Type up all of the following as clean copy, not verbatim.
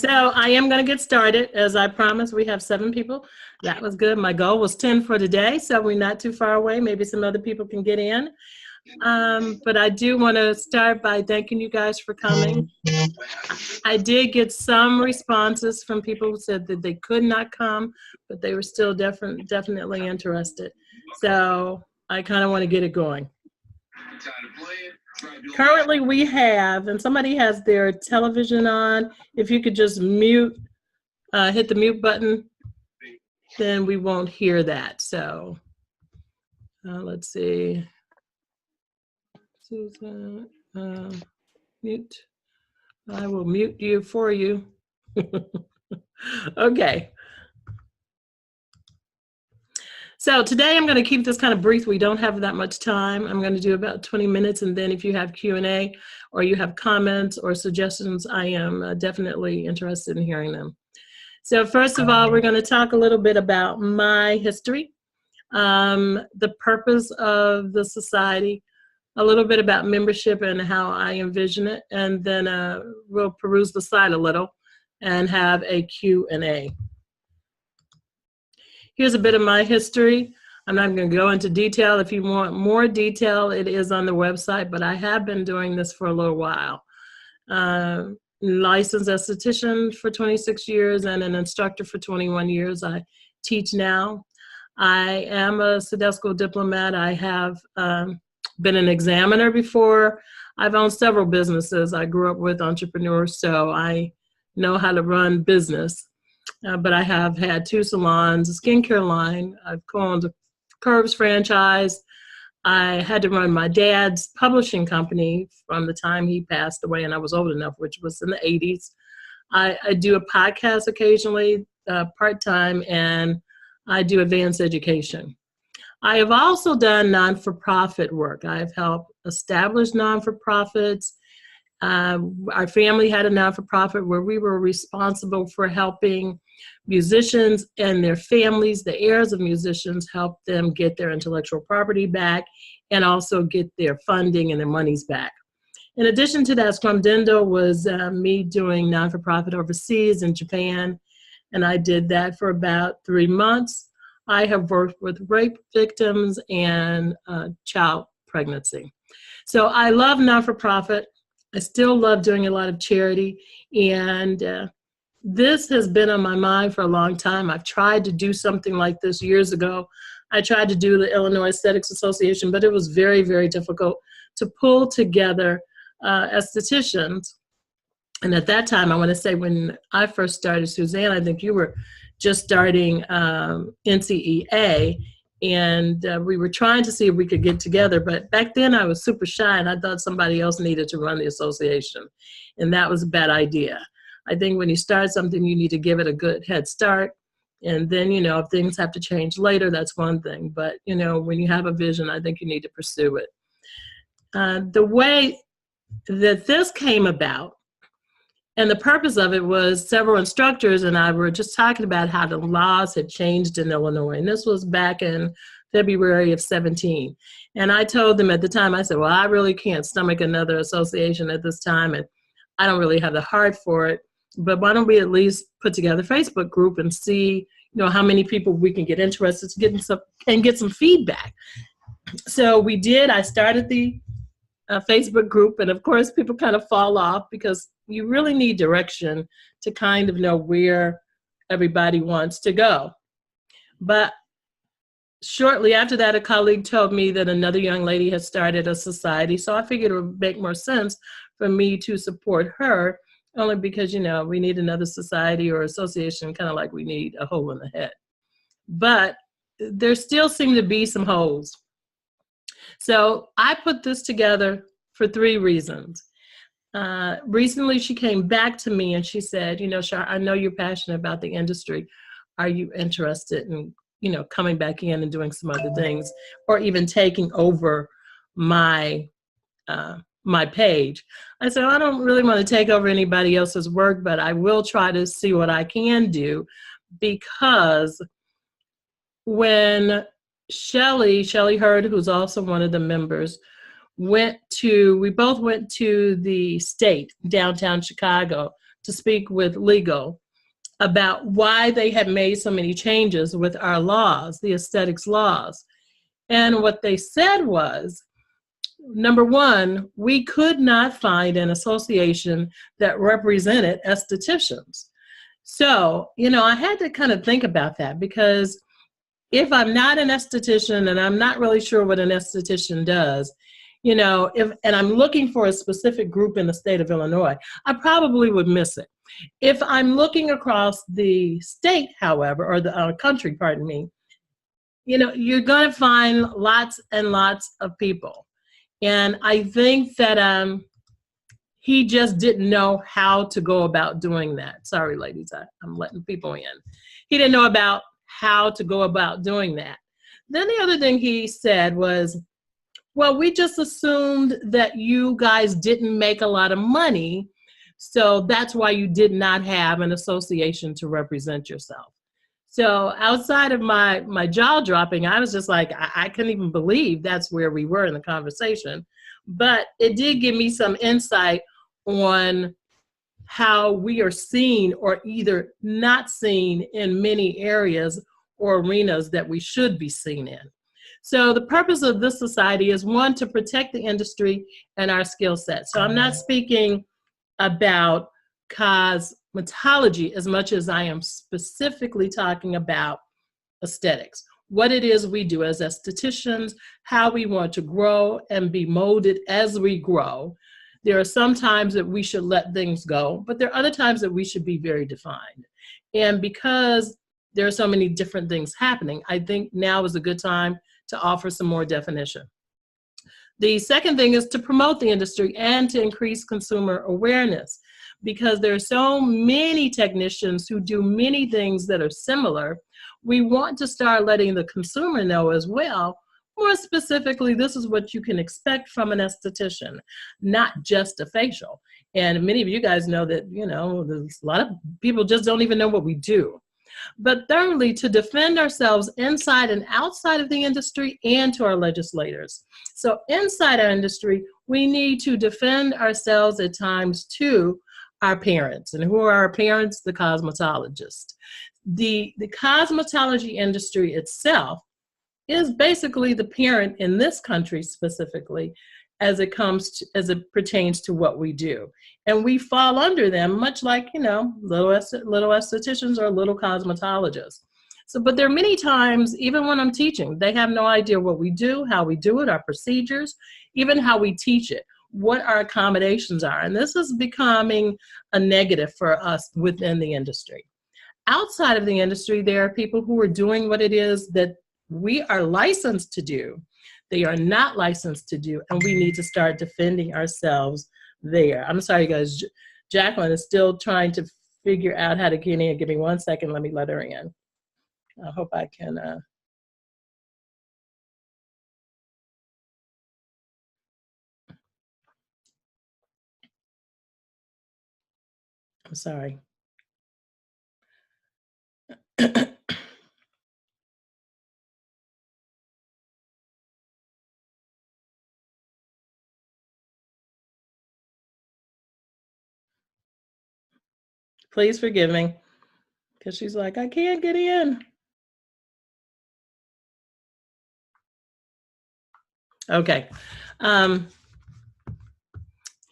So I am going to get started. As I promised, we have 7 people. That was good. My goal was 10 for today, so we're not too far away. Maybe some other people can get in. But I do want to start by thanking you guys for coming. I did get some responses from people who said that they could not come, but they were still definitely interested. So I kind of want to get it going. Currently we have, and somebody has their television on. If you could just mute, hit the mute button, then we won't hear that. So let's see. Susan, mute. I will mute you for you. Okay. So today I'm going to keep this kind of brief. We don't have that much time. I'm going to do about 20 minutes, and then if you have Q&A or you have comments or suggestions, I am definitely interested in hearing them. So first of all, we're going to talk a little bit about my history, the purpose of the society, a little bit about membership and how I envision it, and then we'll peruse the site a little and have a Q&A. Here's a bit of my history. I'm not going to go into detail. If you want more detail, it is on the website, but I have been doing this for a little while. Licensed esthetician for 26 years and an instructor for 21 years. I teach now. I am a Sedesco diplomat. I have been an examiner before. I've owned several businesses. I grew up with entrepreneurs, so I know how to run business. But I have had 2 salons, a skincare line. I've co-owned a Curbs franchise. I had to run my dad's publishing company from the time he passed away, and I was old enough, which was in the 80s. I do a podcast occasionally, part-time, and I do advanced education. I have also done non-for-profit work. I've helped establish non-for-profits. Our family had a non-for-profit where we were responsible for helping musicians and their families, the heirs of musicians, help them get their intellectual property back and also get their funding and their monies back. In addition to that, Scrumdindo was me doing non-for-profit overseas in Japan, and I did that for about 3 months. I have worked with rape victims and child pregnancy. So I love non-for-profit. I still love doing a lot of charity, and this has been on my mind for a long time. I've tried to do something like this years ago. I tried to do the Illinois Aesthetics Association, but it was very, very difficult to pull together estheticians. And at that time, I want to say when I first started, Suzanne, I think you were just starting NCEA, and we were trying to see if we could get together, but back then I was super shy and I thought somebody else needed to run the association, and that was a bad idea. I think when you start something, you need to give it a good head start, and then, you know, if things have to change later, that's one thing, but, you know, when you have a vision, I think you need to pursue it. The way that this came about, and the purpose of it was several instructors and I were just talking about how the laws had changed in Illinois. And this was back in February of 17. And I told them at the time, I said, well, I really can't stomach another association at this time. And I don't really have the heart for it. But why don't we at least put together a Facebook group and see, you know, how many people we can get interested in get some feedback. So we did. I started the Facebook group, and of course people kind of fall off because you really need direction to kind of know where everybody wants to go. But shortly after that, a colleague told me that another young lady had started a society, so I figured it would make more sense for me to support her, only because, you know, we need another society or association, kind of like we need a hole in the head. But there still seem to be some holes. So I put this together for 3 reasons. Recently, she came back to me and she said, you know, Shar, I know you're passionate about the industry. Are you interested in, you know, coming back in and doing some other things, or even taking over my my page? I said, I don't really want to take over anybody else's work, but I will try to see what I can do, because when Shelly Hurd, who's also one of the members, we both went to the state, downtown Chicago, to speak with legal about why they had made so many changes with our laws, the aesthetics laws. And what they said was, number one, we could not find an association that represented estheticians. So, I had to kind of think about that, because if I'm not an esthetician and I'm not really sure what an esthetician does, and I'm looking for a specific group in the state of Illinois, I probably would miss it. If I'm looking across the state, however, or the country, pardon me, you're going to find lots and lots of people. And I think that he just didn't know how to go about doing that. Sorry, ladies, I'm letting people in. He didn't know about how to go about doing that. Then the other thing he said was, well, we just assumed that you guys didn't make a lot of money, so that's why you did not have an association to represent yourself. So outside of my jaw dropping, I was just like, I couldn't even believe that's where we were in the conversation. But it did give me some insight on how we are seen or either not seen in many areas or arenas that we should be seen in. So the purpose of this society is, one, to protect the industry and our skill set. So I'm not speaking about cosmetology as much as I am specifically talking about aesthetics. What it is we do as estheticians, how we want to grow and be molded as we grow. There are some times that we should let things go, but there are other times that we should be very defined. And because there are so many different things happening, I think now is a good time to offer some more definition. The second thing is to promote the industry and to increase consumer awareness, because there are so many technicians who do many things that are similar. We want to start letting the consumer know as well. More specifically, this is what you can expect from an esthetician, not just a facial. And many of you guys know that, there's a lot of people just don't even know what we do. But thirdly, to defend ourselves inside and outside of the industry and to our legislators. So inside our industry, we need to defend ourselves at times to our parents. And who are our parents? The cosmetologists. The cosmetology industry itself is basically the parent in this country specifically as it pertains to what we do. And we fall under them, much like, little estheticians or little cosmetologists. So, but there are many times, even when I'm teaching, they have no idea what we do, how we do it, our procedures, even how we teach it, what our accommodations are. And this is becoming a negative for us within the industry. Outside of the industry, there are people who are doing what it is that we are licensed to do. They are not licensed to do, and we need to start defending ourselves there. I'm sorry, guys. Jacqueline is still trying to figure out how to get in. Give me 1 second. Let me let her in. I hope I can. I'm sorry. Please forgive me, because she's like, I can't get in. Okay.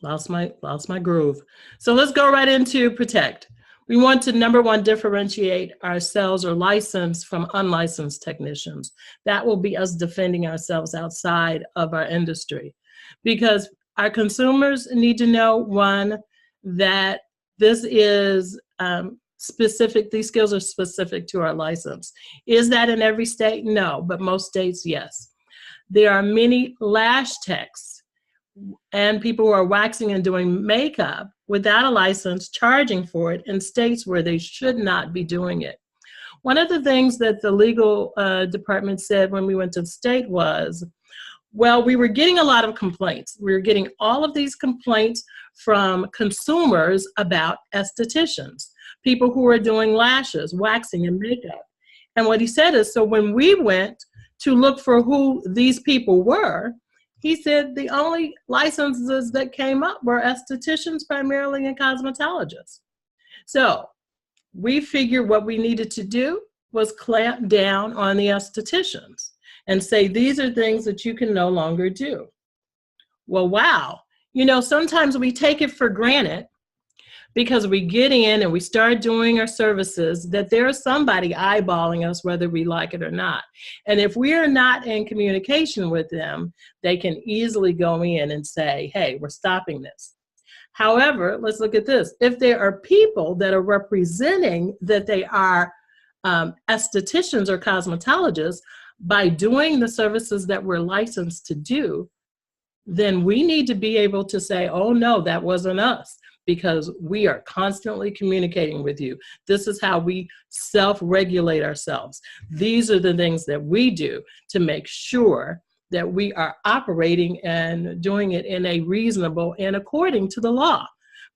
Lost my groove. So let's go right into protect. We want to, number one, differentiate ourselves or license from unlicensed technicians. That will be us defending ourselves outside of our industry, because our consumers need to know, one, that this is specific, these skills are specific to our license. Is that in every state? No, but most states, yes. There are many lash techs and people who are waxing and doing makeup without a license, charging for it in states where they should not be doing it. One of the things that the legal department said when we went to the state was, well, we were getting a lot of complaints. We were getting all of these complaints from consumers about estheticians, people who are doing lashes, waxing, and makeup. And what he said is, so when we went to look for who these people were, he said the only licenses that came up were estheticians primarily and cosmetologists. So we figured what we needed to do was clamp down on the estheticians and say, these are things that you can no longer do. Well, wow. You know, sometimes we take it for granted because we get in and we start doing our services that there's somebody eyeballing us whether we like it or not. And if we are not in communication with them, they can easily go in and say, hey, we're stopping this. However, let's look at this. If there are people that are representing that they are estheticians or cosmetologists, by doing the services that we're licensed to do, then we need to be able to say, oh no, that wasn't us, because we are constantly communicating with you. This is how we self-regulate ourselves. These are the things that we do to make sure that we are operating and doing it in a reasonable and according to the law.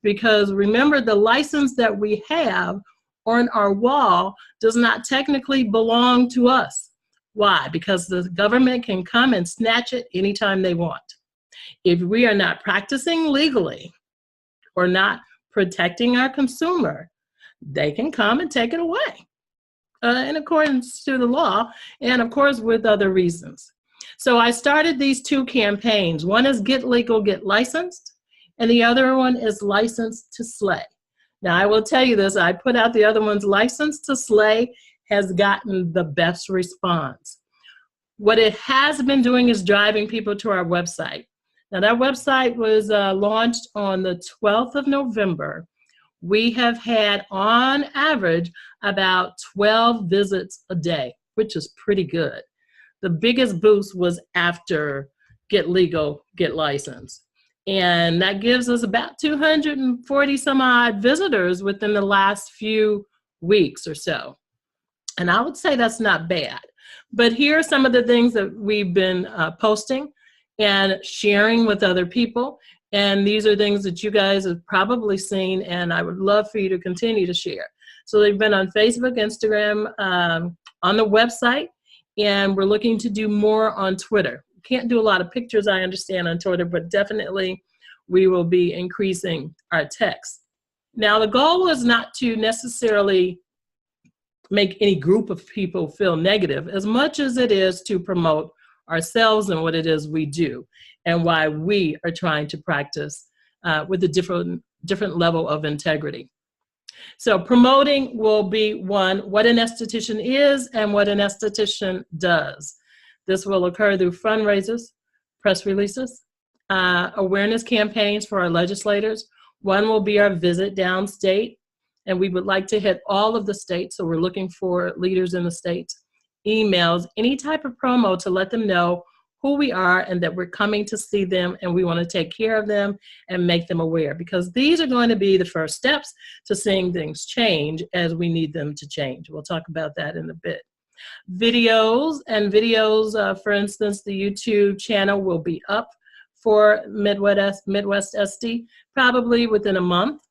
Because remember, the license that we have on our wall does not technically belong to us. Why? Because the government can come and snatch it anytime they want. If we are not practicing legally or not protecting our consumer, they can come and take it away in accordance to the law, and of course with other reasons. So I started these two campaigns. One is Get Legal, Get Licensed, and the other one is Licensed to Slay. Now I will tell you this, I put out the other one's Licensed to Slay has gotten the best response. What it has been doing is driving people to our website. Now that website was launched on the 12th of November. We have had on average about 12 visits a day, which is pretty good. The biggest boost was after Get Legal, Get Licensed. And that gives us about 240 some odd visitors within the last few weeks or so. And I would say that's not bad. But here are some of the things that we've been posting and sharing with other people. And these are things that you guys have probably seen, and I would love for you to continue to share. So they've been on Facebook, Instagram, on the website, and we're looking to do more on Twitter. Can't do a lot of pictures, I understand, on Twitter, but definitely we will be increasing our text. Now, the goal is not to necessarily make any group of people feel negative as much as it is to promote ourselves and what it is we do and why we are trying to practice with a different level of integrity. So promoting will be one, what an esthetician is and what an esthetician does. This will occur through fundraisers, press releases, awareness campaigns for our legislators. One will be our visit downstate, and we would like to hit all of the states, so we're looking for leaders in the states. Emails, any type of promo to let them know who we are and that we're coming to see them and we want to take care of them and make them aware, because these are going to be the first steps to seeing things change as we need them to change. We'll talk about that in a bit. Videos, for instance, the YouTube channel will be up for Midwest SD probably within a month.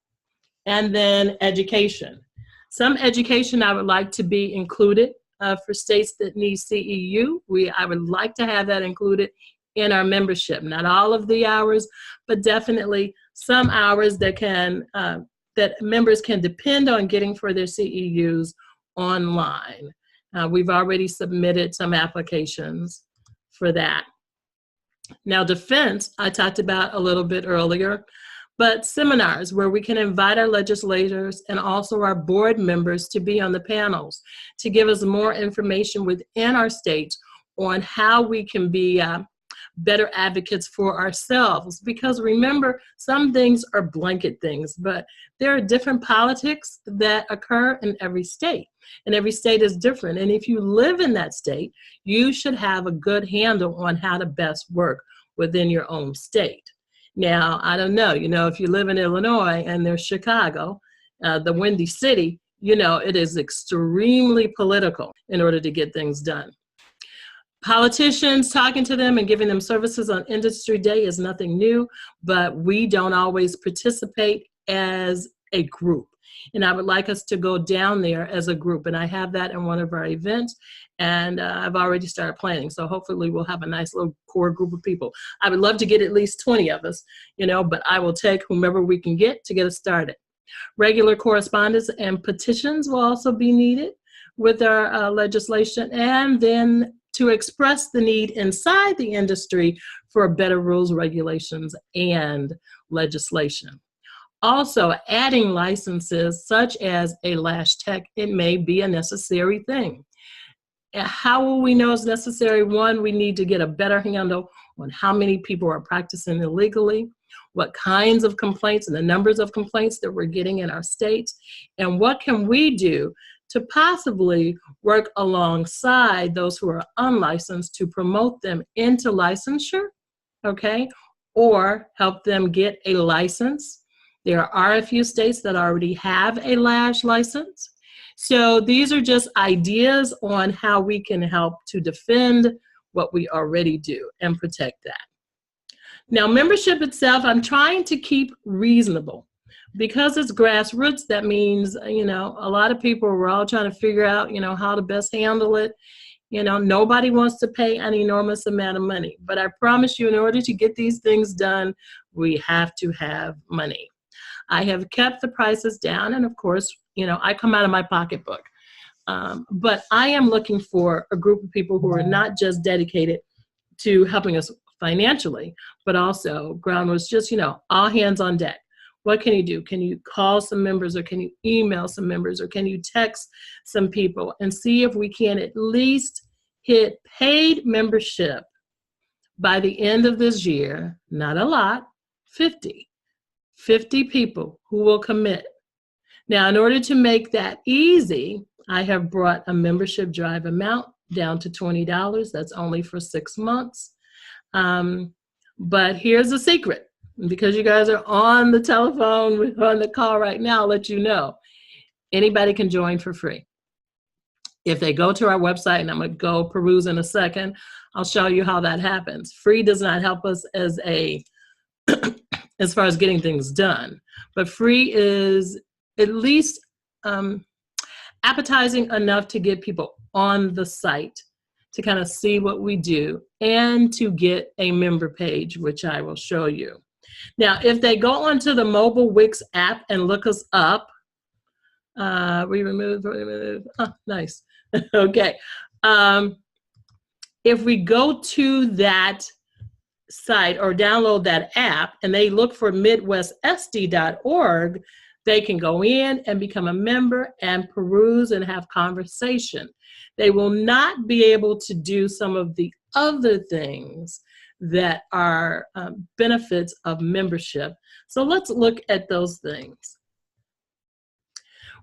And then education. Some education I would like to be included for states that need CEU. I would like to have that included in our membership. Not all of the hours, but definitely some hours that that members can depend on getting for their CEUs online. We've already submitted some applications for that. Now, defense, I talked about a little bit earlier, but seminars where we can invite our legislators and also our board members to be on the panels to give us more information within our states on how we can be better advocates for ourselves. Because remember, some things are blanket things, but there are different politics that occur in every state, and every state is different. And if you live in that state, you should have a good handle on how to best work within your own state. Now, I don't know, if you live in Illinois and there's Chicago, the Windy City, it is extremely political in order to get things done. Politicians, talking to them and giving them services on Industry Day is nothing new, but we don't always participate as a group. And I would like us to go down there as a group. And I have that in one of our events, and I've already started planning. So hopefully we'll have a nice little core group of people. I would love to get at least 20 of us, but I will take whomever we can get to get us started. Regular correspondence and petitions will also be needed with our legislation, and then to express the need inside the industry for better rules, regulations, and legislation. Also, adding licenses such as a lash tech, it may be a necessary thing. How will we know it's necessary? One, we need to get a better handle on how many people are practicing illegally, what kinds of complaints and the numbers of complaints that we're getting in our states, and what can we do to possibly work alongside those who are unlicensed to promote them into licensure, okay, or help them get a license. There are a few states that already have a lash license. So these are just ideas on how we can help to defend what we already do and protect that. Now, membership itself, I'm trying to keep reasonable. Because it's grassroots, that means, you know, a lot of people are all trying to figure out, you know, how to best handle it. You know, nobody wants to pay an enormous amount of money. But I promise you, in order to get these things done, we have to have money. I have kept the prices down, and of course, you know, I come out of my pocketbook. But I am looking for a group of people who are not just dedicated to helping us financially, but also groundworks, just, you know, all hands on deck. What can you do? Can you call some members, or can you email some members, or can you text some people and see if we can at least hit paid membership by the end of this year? Not a lot, 50 people who will commit. Now, in order to make that easy, I have brought a membership drive amount down to $20. That's only for 6 months. But here's a secret. Because you guys are on the telephone, on the call right now, I'll let you know. Anybody can join for free. If they go to our website, and I'm going to go peruse in a second, I'll show you how that happens. Free does not help us as far as getting things done, but free is at least appetizing enough to get people on the site to kind of see what we do and to get a member page, which I will show you. Now, if they go onto the mobile Wix app and look us up, remove, oh, nice, okay. If we go to that site or download that app and they look for midwestsd.org, they can go in and become a member and peruse and have conversation. They will not be able to do some of the other things that are benefits of membership. So let's look at those things.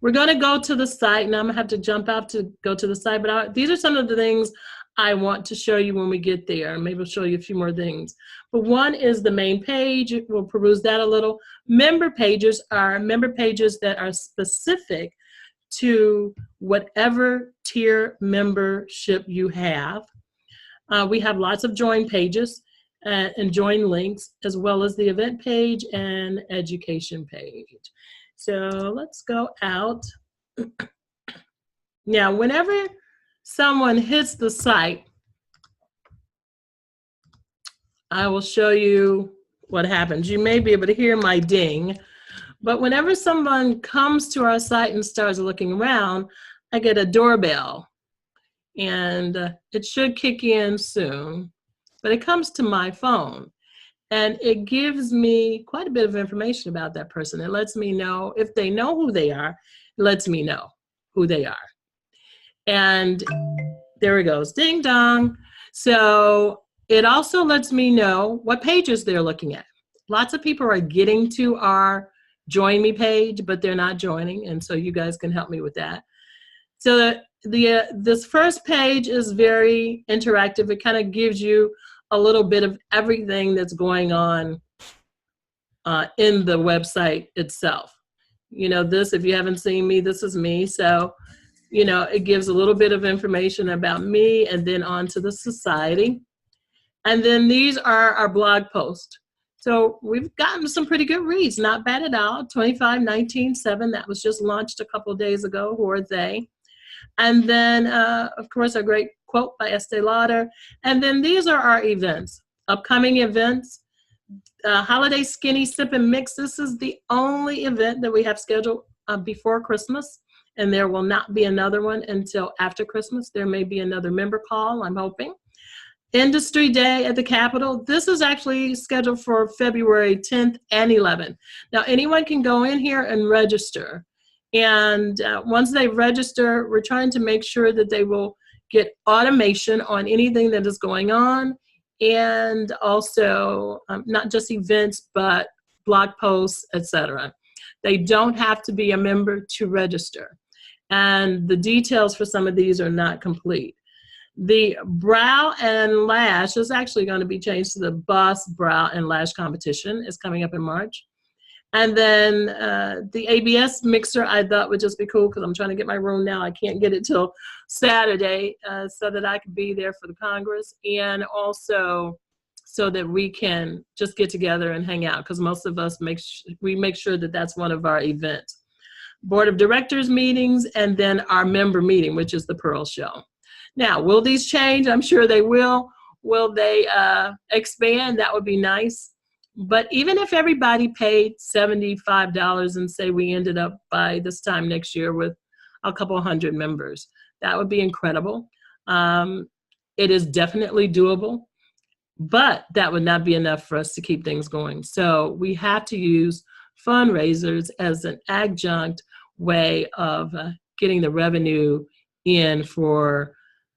We're going to go to the site, and I'm going to have to jump out to go to the site, but these are some of the things I want to show you when we get there. Maybe I'll show you a few more things. But one is the main page. We'll peruse that a little. Member pages are member pages that are specific to whatever tier membership you have. We have lots of join pages and join links, as well as the event page and education page. So let's go out. Now, whenever someone hits the site, I will show you what happens. You may be able to hear my ding, but whenever someone comes to our site and starts looking around, I get a doorbell, and it should kick in soon, but it comes to my phone, and it gives me quite a bit of information about that person. It lets me know if they know who they are. It lets me know who they are. And there it goes, ding dong. So it also lets me know what pages they're looking at. Lots of people are getting to our Join Me page, but they're not joining, and so you guys can help me with that. So this first page is very interactive. It kind of gives you a little bit of everything that's going on in the website itself. You know, this, if you haven't seen me, this is me. So, you know, it gives a little bit of information about me, and then on to the society. And then these are our blog posts. So we've gotten some pretty good reads, not bad at all. 2519.7, that was just launched a couple of days ago. Who are they? And then, of course, a great quote by Estee Lauder. And then these are our events, upcoming events. Holiday Skinny Sip and Mix. This is the only event that we have scheduled before Christmas, and there will not be another one until after Christmas. There may be another member call, I'm hoping. Industry Day at the Capitol. This is actually scheduled for February 10th and 11th. Now, anyone can go in here and register. And once they register, we're trying to make sure that they will get automation on anything that is going on, and also not just events, but blog posts, etc. They don't have to be a member to register. And the details for some of these are not complete. The brow and lash is actually going to be changed to the Boss Brow and Lash Competition. It's coming up in March. And then the ABS mixer I thought would just be cool because I'm trying to get my room now. I can't get it till Saturday so that I can be there for the Congress, and also so that we can just get together and hang out, because most of us make sure that that's one of our events. Board of Directors meetings, and then our member meeting, which is the Pearl Show. Now, will these change? I'm sure they will. Will they expand? That would be nice. But even if everybody paid $75 and say we ended up by this time next year with a couple hundred members, that would be incredible. It is definitely doable, but that would not be enough for us to keep things going. So we have to use fundraisers as an adjunct way of getting the revenue in for,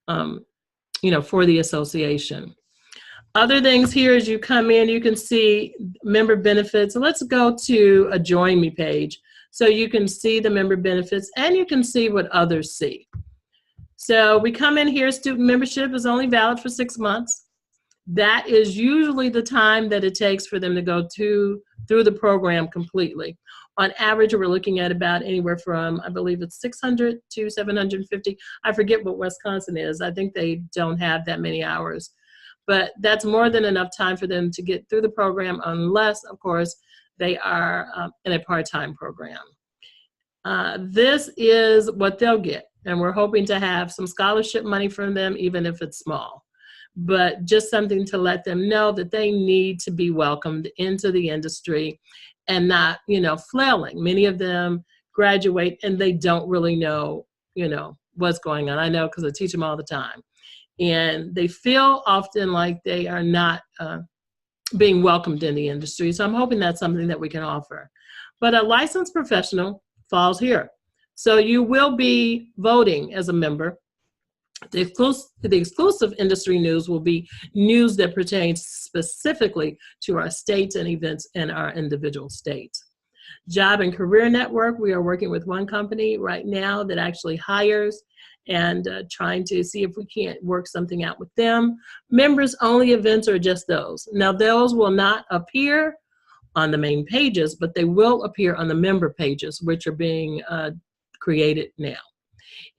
for the association. Other things here, as you come in, you can see member benefits. So let's go to a Join Me page so you can see the member benefits and you can see what others see. So we come in here, student membership is only valid for 6 months. That is usually the time that it takes for them to go through the program completely. On average, we're looking at about anywhere from, I believe it's 600 to 750. I forget what Wisconsin is. I think they don't have that many hours. But that's more than enough time for them to get through the program, unless, of course, they are in a part-time program. This is what they'll get, and we're hoping to have some scholarship money from them, even if it's small. But just something to let them know that they need to be welcomed into the industry and not, flailing. Many of them graduate and they don't really know, what's going on. I know because I teach them all the time. And they feel often like they are not being welcomed in the industry. So I'm hoping that's something that we can offer. But a licensed professional falls here. So you will be voting as a member. The exclusive industry news will be news that pertains specifically to our states and events in our individual states. Job and Career Network, we are working with one company right now that actually hires, and trying to see if we can't work something out with them. Members only events are just those. Now those will not appear on the main pages, but they will appear on the member pages, which are being created now.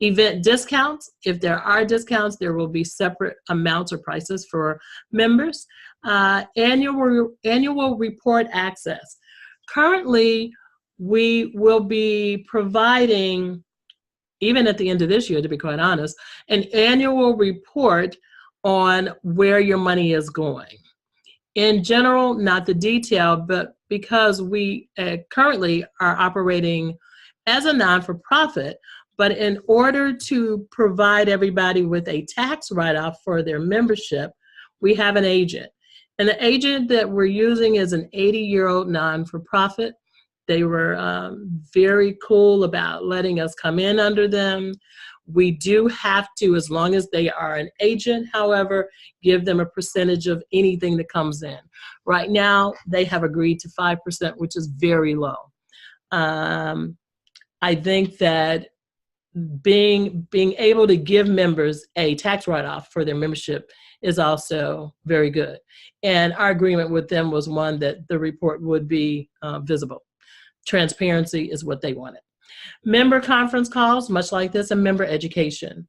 Event discounts, if there are discounts, there will be separate amounts or prices for members. Annual report access. Currently, we will be providing, even at the end of this year, to be quite honest, an annual report on where your money is going. In general, not the detail, but because we currently are operating as a non-for-profit, but in order to provide everybody with a tax write-off for their membership, we have an agent. And the agent that we're using is an 80-year-old non-for-profit. They were very cool about letting us come in under them. We do have to, as long as they are an agent, however, give them a percentage of anything that comes in. Right now, they have agreed to 5%, which is very low. I think that being able to give members a tax write-off for their membership is also very good. And our agreement with them was one that the report would be visible. Transparency is what they wanted. Member conference calls, much like this, and member education.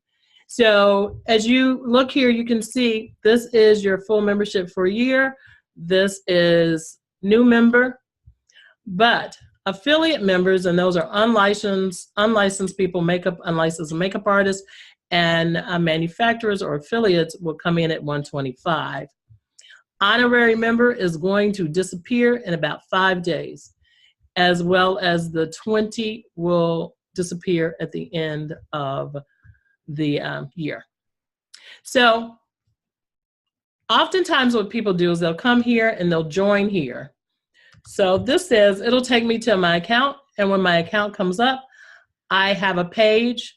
So as you look here, you can see this is your full membership for a year. This is new member, but affiliate members, and those are unlicensed people, unlicensed makeup artists, and manufacturers or affiliates will come in at $125. honorary member is going to disappear in about 5 days, as well as the 20 will disappear at the end of the year. So oftentimes what people do is they'll come here and they'll join here. So this says it'll take me to my account, and when my account comes up, I have a page,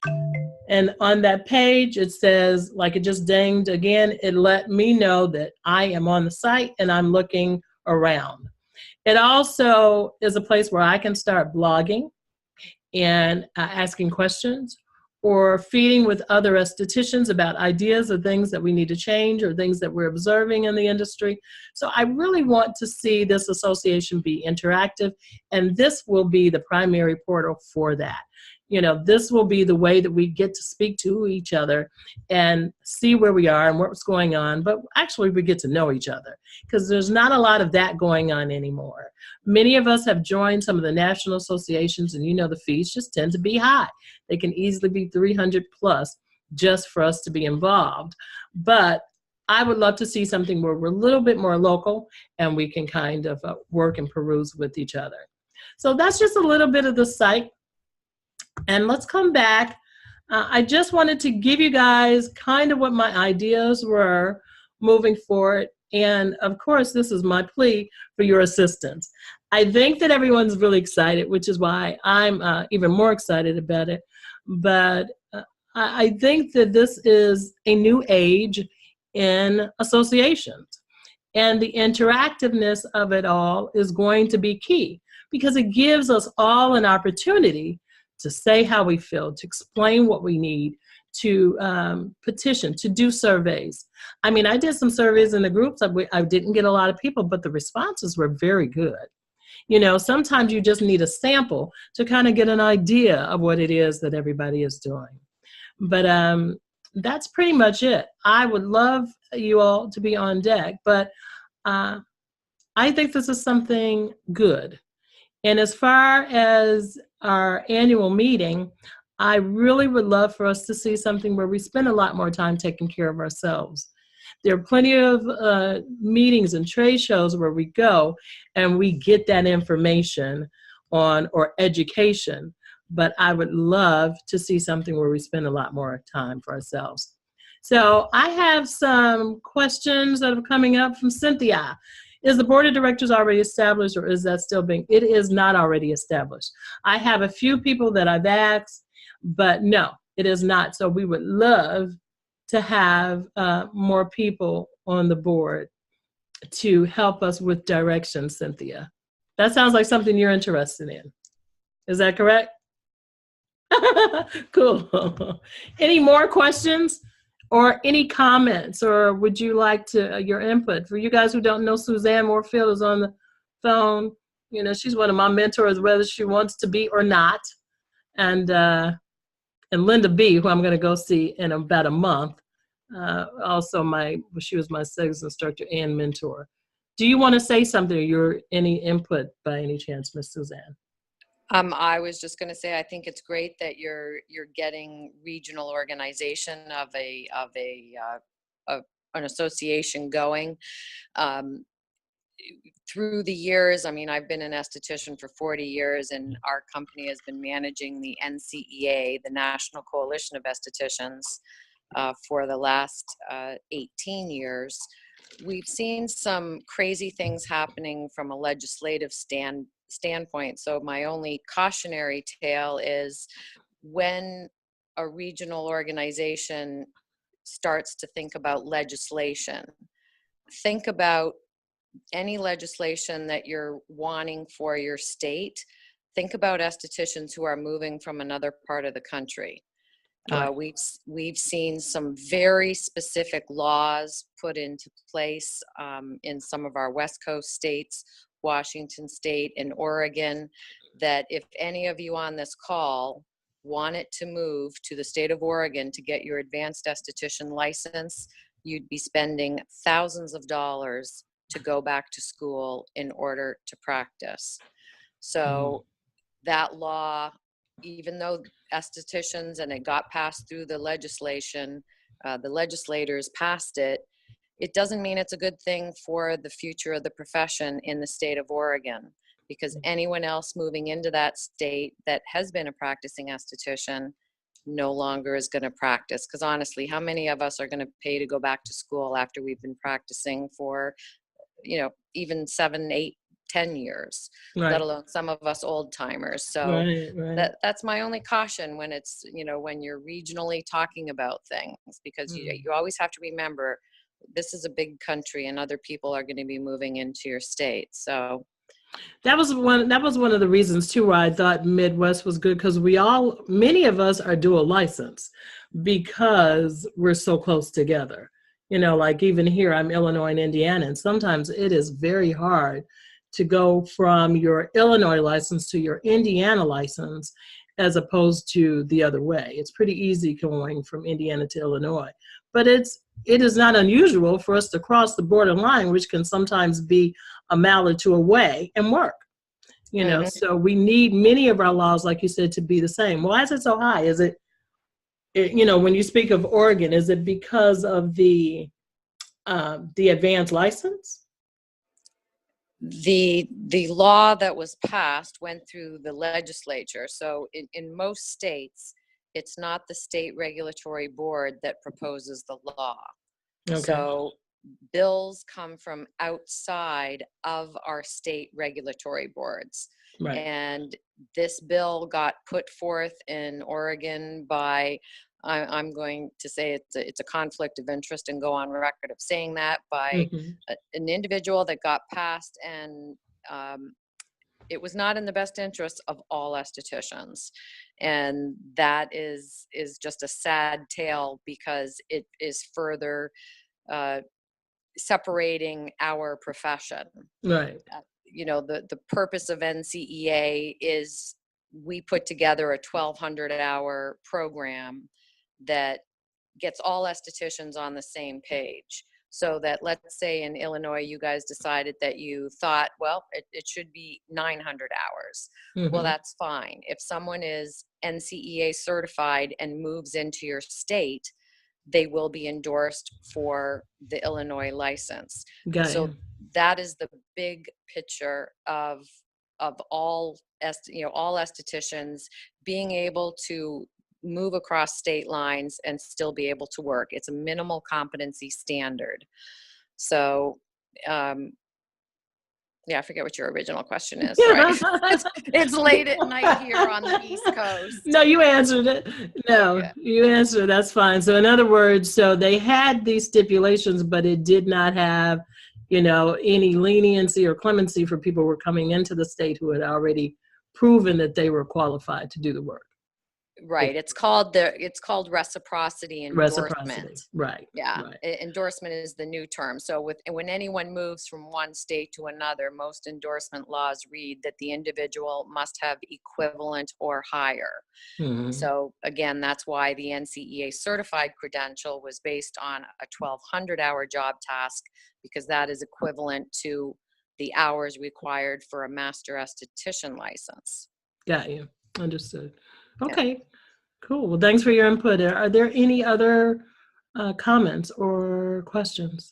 and on that page it says, like it just dinged again, it let me know that I am on the site and I'm looking around. It also is a place where I can start blogging and asking questions, or feeding with other estheticians about ideas of things that we need to change or things that we're observing in the industry. So I really want to see this association be interactive, and this will be the primary portal for that. You know, this will be the way that we get to speak to each other and see where we are and what's going on, but actually we get to know each other, because there's not a lot of that going on anymore. Many of us have joined some of the national associations, and you know, the fees just tend to be high. They can easily be 300 plus just for us to be involved. But I would love to see something where we're a little bit more local and we can kind of work and peruse with each other. So that's just a little bit of the site. And let's come back. I just wanted to give you guys kind of what my ideas were moving forward. And of course, this is my plea for your assistance. I think that everyone's really excited, which is why I'm even more excited about it. But I think that this is a new age in associations. And the interactiveness of it all is going to be key, because it gives us all an opportunity to say how we feel, to explain what we need, to petition, to do surveys. I mean, I did some surveys in the groups. I didn't get a lot of people, but the responses were very good. You know, sometimes you just need a sample to kind of get an idea of what it is that everybody is doing. But that's pretty much it. I would love you all to be on deck, but I think this is something good. And as far as our annual meeting, I really would love for us to see something where we spend a lot more time taking care of ourselves. There are plenty of meetings and trade shows where we go and we get that information on, or education, but I would love to see something where we spend a lot more time for ourselves. So I have some questions that are coming up from Cynthia. Is the board of directors already established, or is that still being? It is not already established. I have a few people that I've asked, but no, it is not. So we would love to have more people on the board to help us with direction, Cynthia. That sounds like something you're interested in. Is that correct? Cool. Any more questions? Or any comments, or would you like to your input? For you guys who don't know, Suzanne Moorfield is on the phone. You know, she's one of my mentors, whether she wants to be or not. And Linda B., who I'm going to go see in about a month, also she was my sales instructor and mentor. Do you want to say something, or your any input by any chance, Miss Suzanne? I was just going to say, I think it's great that you're getting regional organization of an association going. Through the years, I mean, I've been an esthetician for 40 years, and our company has been managing the NCEA, the National Coalition of Estheticians, for the last 18 years. We've seen some crazy things happening from a legislative standpoint. So my only cautionary tale is, when a regional organization starts to think about legislation, think about any legislation that you're wanting for your state. Think about estheticians who are moving from another part of the country. We've seen some very specific laws put into place in some of our West Coast states, Washington State and Oregon, that if any of you on this call wanted to move to the state of Oregon to get your advanced esthetician license, you'd be spending thousands of dollars to go back to school in order to practice. So that law, even though estheticians, and it got passed through the legislation, the legislators passed it, it doesn't mean it's a good thing for the future of the profession in the state of Oregon, because anyone else moving into that state that has been a practicing esthetician no longer is going to practice. Because honestly, how many of us are going to pay to go back to school after we've been practicing for, even 7, 8, 10 years, Right. let alone some of us old timers. So Right. that's my only caution when it's, when you're regionally talking about things, because you always have to remember this is a big country and other people are going to be moving into your state. So That was one of the reasons too why I thought Midwest was good, because many of us are dual license because we're so close together. Like even here, I'm Illinois and Indiana, and sometimes it is very hard to go from your Illinois license to your Indiana license as opposed to the other way. It's pretty easy going from Indiana to Illinois, but it is not unusual for us to cross the border line, which can sometimes be a mile or two away, and work. So we need many of our laws, like you said, to be the same. Why is it so high? Is it, when you speak of Oregon, is it because of the advanced license? The law that was passed went through the legislature. So in most states, it's not the state regulatory board that proposes the law. Okay. So bills come from outside of our state regulatory boards. Right. And this bill got put forth in Oregon by, I'm going to say it's a conflict of interest and go on record of saying that, by an individual that got passed, and it was not in the best interest of all estheticians. And that is just a sad tale, because it is further separating our profession. Right. The purpose of NCEA is we put together a 1,200-hour program that gets all estheticians on the same page. So that, let's say in Illinois, you guys decided that you thought, well, it should be 900 hours. Well, that's fine. If someone is NCEA certified and moves into your state, they will be endorsed for the Illinois license. So that is the big picture of all estheticians being able to move across state lines and still be able to work. It's a minimal competency standard. So I forget what your original question is. Right? It's late at night here on the East Coast. No, you answered it. You answered. That's fine. So in other words, so they had these stipulations, but it did not have, any leniency or clemency for people who were coming into the state who had already proven that they were qualified to do the work. Right. It's called reciprocity endorsement. Reciprocity. Right. Yeah. Right. Endorsement is the new term. So when anyone moves from one state to another, most endorsement laws read that the individual must have equivalent or higher. So again, that's why the NCEA certified credential was based on a 1,200-hour job task, because that is equivalent to the hours required for a master esthetician license. Got you. Understood. Okay, cool. Well, thanks for your input. Are there any other comments or questions?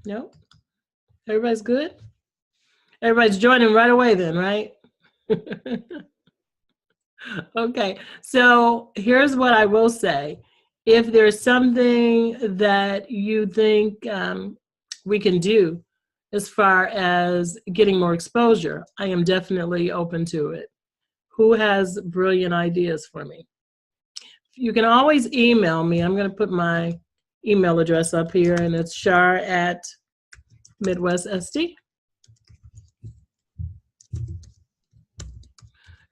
No? Everybody's good? Everybody's joining right away then, right? Okay, so here's what I will say. If there's something that you think we can do as far as getting more exposure, I am definitely open to it. Who has brilliant ideas for me? You can always email me. I'm going to put my email address up here, and it's char@MidwestST.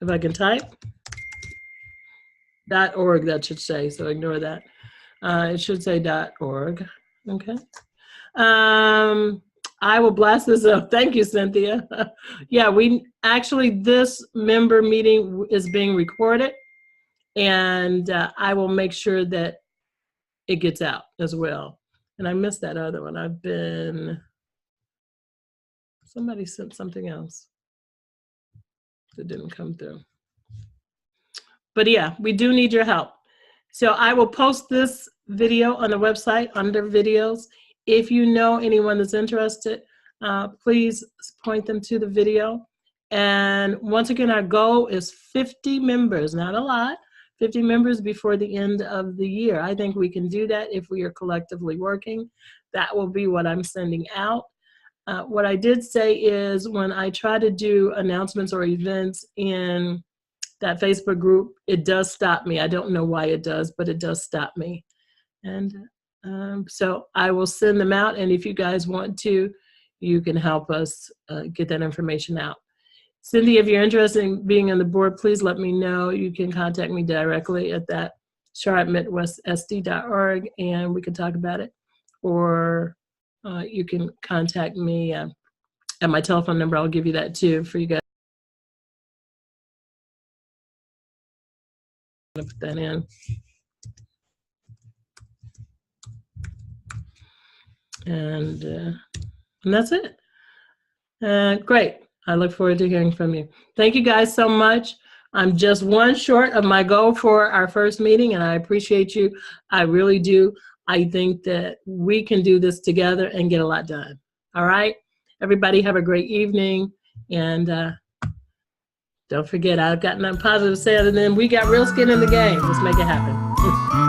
If I can type. .org, that should say, so ignore that. It should say .org. Okay. I will blast this up. Thank you, Cynthia. Yeah, this member meeting is being recorded, and I will make sure that it gets out as well. And I missed that other one. Somebody sent something else that didn't come through. But yeah, we do need your help. So I will post this video on the website under videos. If you know anyone that's interested, please point them to the video. And once again, our goal is 50 members, not a lot, 50 members before the end of the year. I think we can do that if we are collectively working. That will be what I'm sending out. What I did say is when I try to do announcements or events in that Facebook group, it does stop me. I don't know why it does, but it does stop me. And so I will send them out. And if you guys want to, you can help us get that information out. Cindy, if you're interested in being on the board, please let me know. You can contact me directly at that charlottemidwestsd.org and we can talk about it. Or you can contact me at my telephone number. I'll give you that too for you guys. I'm gonna put that in. And that's it. Great. I look forward to hearing from you. Thank you guys so much. I'm just one short of my goal for our first meeting, and I appreciate you. I really do. I think that we can do this together and get a lot done. All right? Everybody have a great evening. And don't forget, I've got nothing positive to say other than we got real skin in the game. Let's make it happen.